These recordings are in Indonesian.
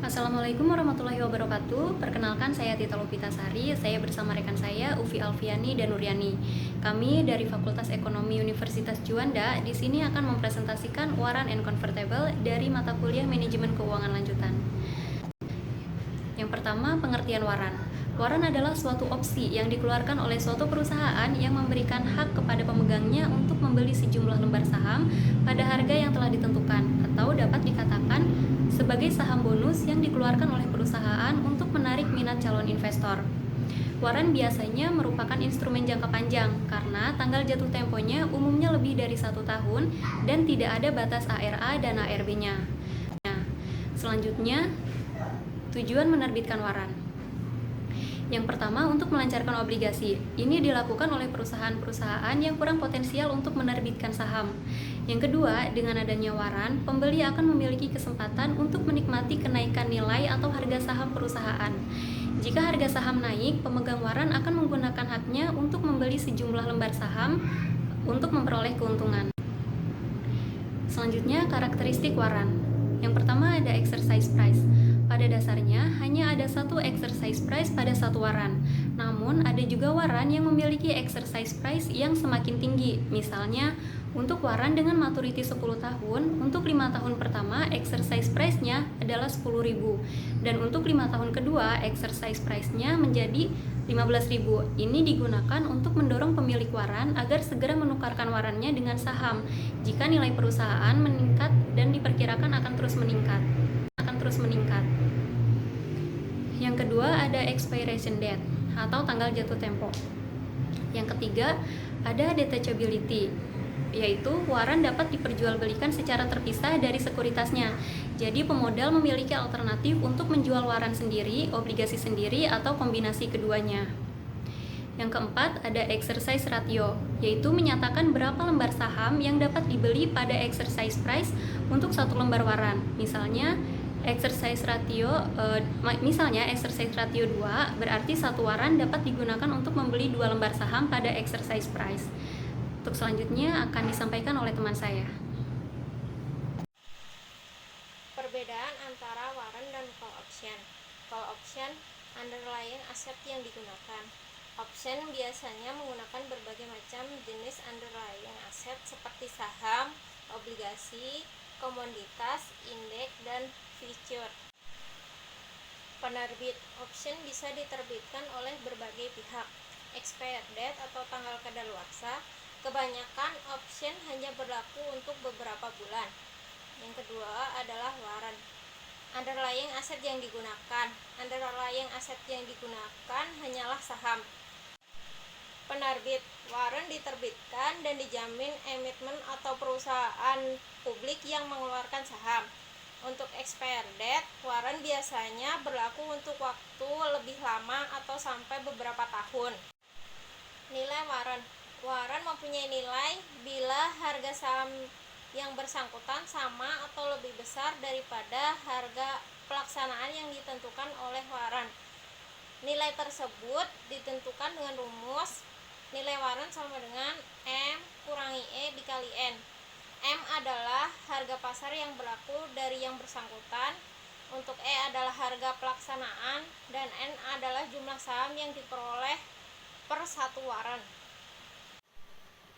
Assalamualaikum warahmatullahi wabarakatuh. Perkenalkan, saya Tita Lopitasari. Saya bersama rekan saya Ufi Alfiani dan Nuryani. Kami dari Fakultas Ekonomi Universitas Juanda di sini akan mempresentasikan waran and convertible dari mata kuliah Manajemen Keuangan Lanjutan. Yang pertama, pengertian waran. Waran adalah suatu opsi yang dikeluarkan oleh suatu perusahaan yang memberikan hak kepada pemegangnya untuk membeli sejumlah lembar saham pada harga yang telah ditentukan, atau dapat dikatakan sebagai saham bonus yang dikeluarkan oleh perusahaan untuk menarik minat calon investor. Waran biasanya merupakan instrumen jangka panjang karena tanggal jatuh temponya umumnya lebih dari 1 tahun dan tidak ada batas ARA dan ARB-nya. Selanjutnya, tujuan menerbitkan waran. Yang pertama, untuk melancarkan obligasi. Ini dilakukan oleh perusahaan-perusahaan yang kurang potensial untuk menerbitkan saham. Yang kedua, dengan adanya waran, pembeli akan memiliki kesempatan untuk menikmati kenaikan nilai atau harga saham perusahaan. Jika harga saham naik, pemegang waran akan menggunakan haknya untuk membeli sejumlah lembar saham untuk memperoleh keuntungan. Selanjutnya, karakteristik waran. Yang pertama ada exercise price. Pada dasarnya, hanya ada satu exercise price pada satu waran. Namun, ada juga waran yang memiliki exercise price yang semakin tinggi. Misalnya, untuk waran dengan maturity 10 tahun, untuk 5 tahun pertama, exercise price-nya adalah 10.000. Dan untuk 5 tahun kedua, exercise price-nya menjadi 15.000. Ini digunakan untuk mendorong pemilik waran agar segera menukarkan warannya dengan saham jika nilai perusahaan meningkat dan diperkirakan akan terus meningkat. Yang kedua ada expiration date atau tanggal jatuh tempo. Yang ketiga ada detachability, yaitu waran dapat diperjualbelikan secara terpisah dari sekuritasnya. Jadi pemodal memiliki alternatif untuk menjual waran sendiri, obligasi sendiri, atau kombinasi keduanya. Yang keempat ada exercise ratio, yaitu menyatakan berapa lembar saham yang dapat dibeli pada exercise price untuk satu lembar waran. Misalnya exercise ratio 2 berarti satu waran dapat digunakan untuk membeli 2 lembar saham pada exercise price. Untuk selanjutnya akan disampaikan oleh teman saya. Perbedaan antara waran dan call option. Call option underlying aset yang digunakan. Option biasanya menggunakan berbagai macam jenis underlying aset seperti saham, obligasi, komoditas, indeks, dan future. Penerbit option bisa diterbitkan oleh berbagai pihak. Expired date atau tanggal kadaluarsa. Kebanyakan option hanya berlaku untuk beberapa bulan. Yang kedua adalah waran. Underlying aset yang digunakan. Underlying aset yang digunakan hanyalah saham. Penerbit. Waran diterbitkan dan dijamin emiten atau perusahaan publik yang mengeluarkan saham. Untuk expired date, waran biasanya berlaku untuk waktu lebih lama atau sampai beberapa tahun. Nilai waran. Waran mempunyai nilai bila harga saham yang bersangkutan sama atau lebih besar daripada harga pelaksanaan yang ditentukan oleh waran. Nilai tersebut ditentukan dengan rumus nilai waran sama dengan M kurangi E dikali N. M adalah harga pasar yang berlaku dari yang bersangkutan, untuk E adalah harga pelaksanaan, dan N adalah jumlah saham yang diperoleh per satu waran.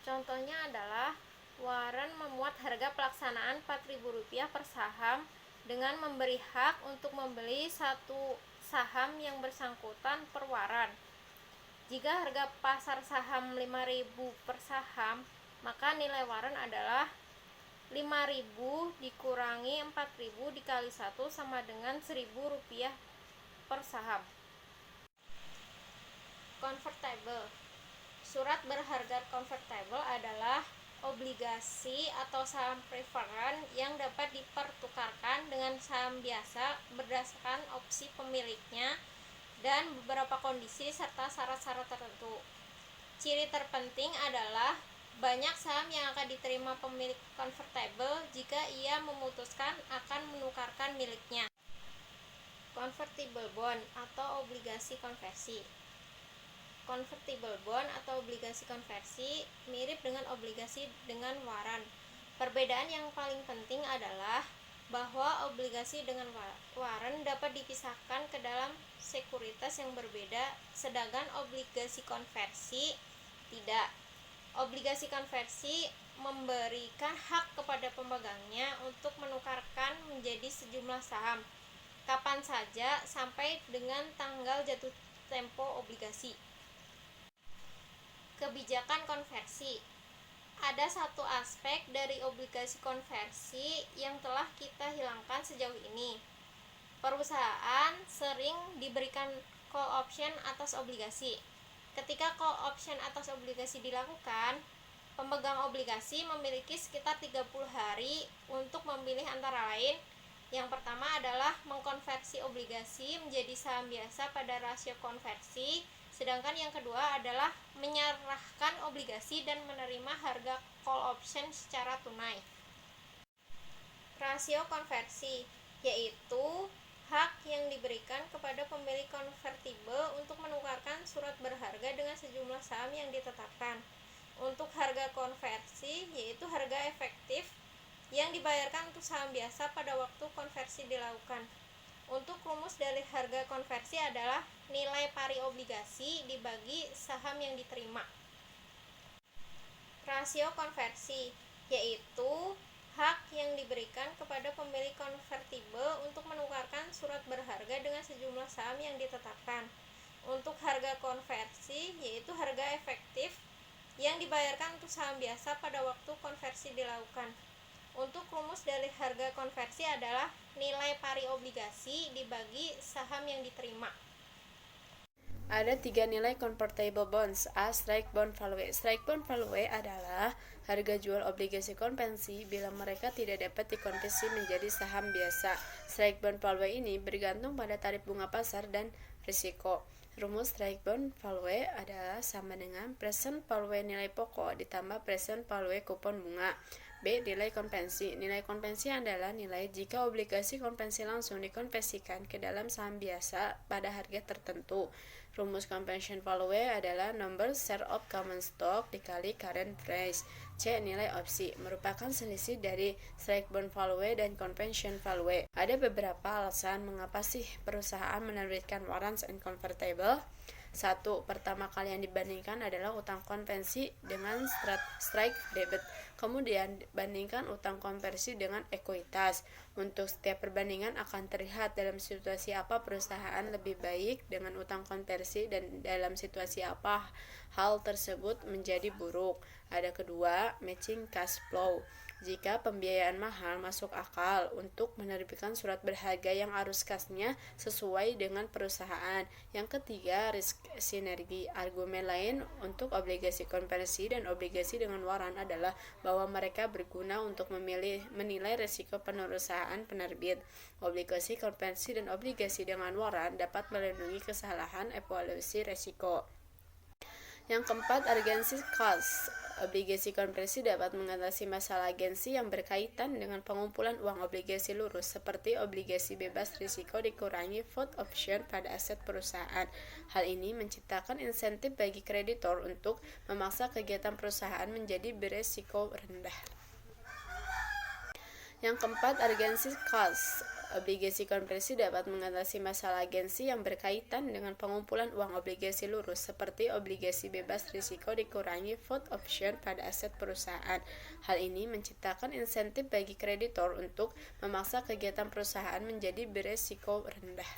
Contohnya adalah waran memuat harga pelaksanaan Rp4.000 per saham dengan memberi hak untuk membeli satu saham yang bersangkutan per waran. Jika harga pasar saham Rp5.000 per saham, maka nilai waran adalah Rp5.000 dikurangi Rp4.000 dikali 1 sama dengan Rp1.000 per saham. Convertible. Surat berharga convertible adalah obligasi atau saham preferen yang dapat dipertukarkan dengan saham biasa berdasarkan opsi pemiliknya dan beberapa kondisi serta syarat-syarat tertentu. Ciri terpenting adalah banyak saham yang akan diterima pemilik convertible jika ia memutuskan akan menukarkan miliknya. Convertible bond atau obligasi konversi. Convertible bond atau obligasi konversi mirip dengan obligasi dengan waran. Perbedaan yang paling penting adalah bahwa obligasi dengan warren dapat dipisahkan ke dalam sekuritas yang berbeda, sedangkan obligasi konversi tidak. Obligasi konversi memberikan hak kepada pemegangnya untuk menukarkan menjadi sejumlah saham kapan saja sampai dengan tanggal jatuh tempo obligasi. Kebijakan konversi. Ada satu aspek dari obligasi konversi yang telah kita hilangkan sejauh ini. Perusahaan sering diberikan call option atas obligasi. Ketika call option atas obligasi dilakukan, pemegang obligasi memiliki sekitar 30 hari untuk memilih antara lain. Yang pertama adalah mengkonversi obligasi menjadi saham biasa pada rasio konversi, sedangkan yang kedua adalah menyerahkan obligasi dan menerima harga call option secara tunai. Rasio konversi yaitu hak yang diberikan kepada pemilik konvertible untuk menukarkan surat berharga dengan sejumlah saham yang ditetapkan. Untuk harga konversi yaitu harga efektif yang dibayarkan untuk saham biasa pada waktu konversi dilakukan. Untuk rumus dari harga konversi adalah nilai pari obligasi dibagi saham yang diterima. Rasio konversi yaitu hak yang diberikan kepada pemilik konvertible untuk menukarkan surat berharga dengan sejumlah saham yang ditetapkan. Untuk harga konversi yaitu harga efektif yang dibayarkan untuk saham biasa pada waktu konversi dilakukan. Untuk rumus dari harga konversi adalah nilai pari obligasi dibagi saham yang diterima. Ada 3 nilai convertible bonds. A. Strike bond value. Strike bond value adalah harga jual obligasi konvensi bila mereka tidak dapat dikonversi menjadi saham biasa. Strike bond value ini bergantung pada tarif bunga pasar dan risiko. Rumus strike bond value adalah sama dengan present value nilai pokok ditambah present value kupon bunga. B. Nilai konvensi. Nilai konvensi adalah nilai jika obligasi konvensi langsung dikonversikan ke dalam saham biasa pada harga tertentu. Rumus convention value adalah number share of common stock dikali current price. C. Nilai opsi merupakan selisih dari strike bond value dan convention value. Ada beberapa alasan mengapa sih perusahaan menerbitkan warrants and convertible. 1. Pertama kali yang dibandingkan adalah utang konvensi dengan strike debit. Kemudian bandingkan utang konversi dengan ekuitas. Untuk setiap perbandingan akan terlihat dalam situasi apa perusahaan lebih baik dengan utang konversi dan dalam situasi apa hal tersebut menjadi buruk. Ada kedua, matching cash flow. Jika pembiayaan mahal masuk akal untuk menerbitkan surat berharga yang arus kasnya sesuai dengan perusahaan. Yang ketiga, risk sinergi. Argumen lain untuk obligasi konversi dan obligasi dengan warrant adalah bahwa mereka berguna untuk menilai risiko perusahaan penerbit. Obligasi konversi dan obligasi dengan warrant dapat melindungi kesalahan evaluasi risiko. Yang keempat, urgency cost. Obligasi konversi dapat mengatasi masalah agensi yang berkaitan dengan pengumpulan uang obligasi lurus seperti obligasi bebas risiko dikurangi put option pada aset perusahaan. Hal ini menciptakan insentif bagi kreditor untuk memaksa kegiatan perusahaan menjadi beresiko rendah. Yang keempat, urgency cost. Obligasi konversi dapat mengatasi masalah agensi yang berkaitan dengan pengumpulan uang obligasi lurus seperti obligasi bebas risiko dikurangi put option pada aset perusahaan. Hal ini menciptakan insentif bagi kreditor untuk memaksa kegiatan perusahaan menjadi beresiko rendah.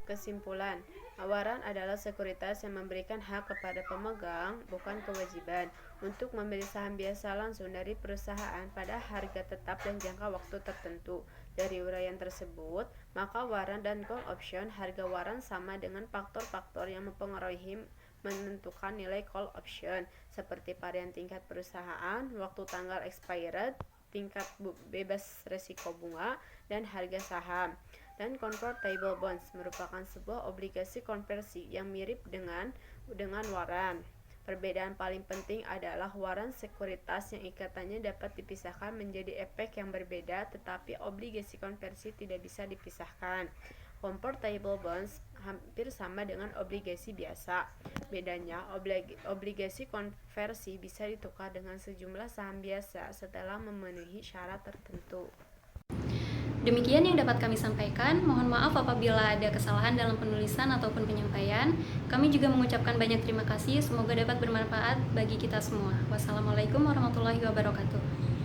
Kesimpulan, warrant adalah sekuritas yang memberikan hak kepada pemegang, bukan kewajiban, untuk membeli saham biasa langsung dari perusahaan pada harga tetap dan jangka waktu tertentu. Dari uraian tersebut, maka warrant dan call option, harga warrant sama dengan faktor-faktor yang mempengaruhi menentukan nilai call option, seperti varian tingkat perusahaan, waktu tanggal expired, tingkat bebas risiko bunga, dan harga saham. Dan convertible bonds merupakan sebuah obligasi konversi yang mirip dengan warrant. Perbedaan paling penting adalah warrant sekuritas yang ikatannya dapat dipisahkan menjadi efek yang berbeda, tetapi obligasi konversi tidak bisa dipisahkan. Convertible bonds hampir sama dengan obligasi biasa. Bedanya, obligasi konversi bisa ditukar dengan sejumlah saham biasa setelah memenuhi syarat tertentu. Demikian yang dapat kami sampaikan. Mohon maaf apabila ada kesalahan dalam penulisan ataupun penyampaian. Kami juga mengucapkan banyak terima kasih. Semoga dapat bermanfaat bagi kita semua. Wassalamualaikum warahmatullahi wabarakatuh.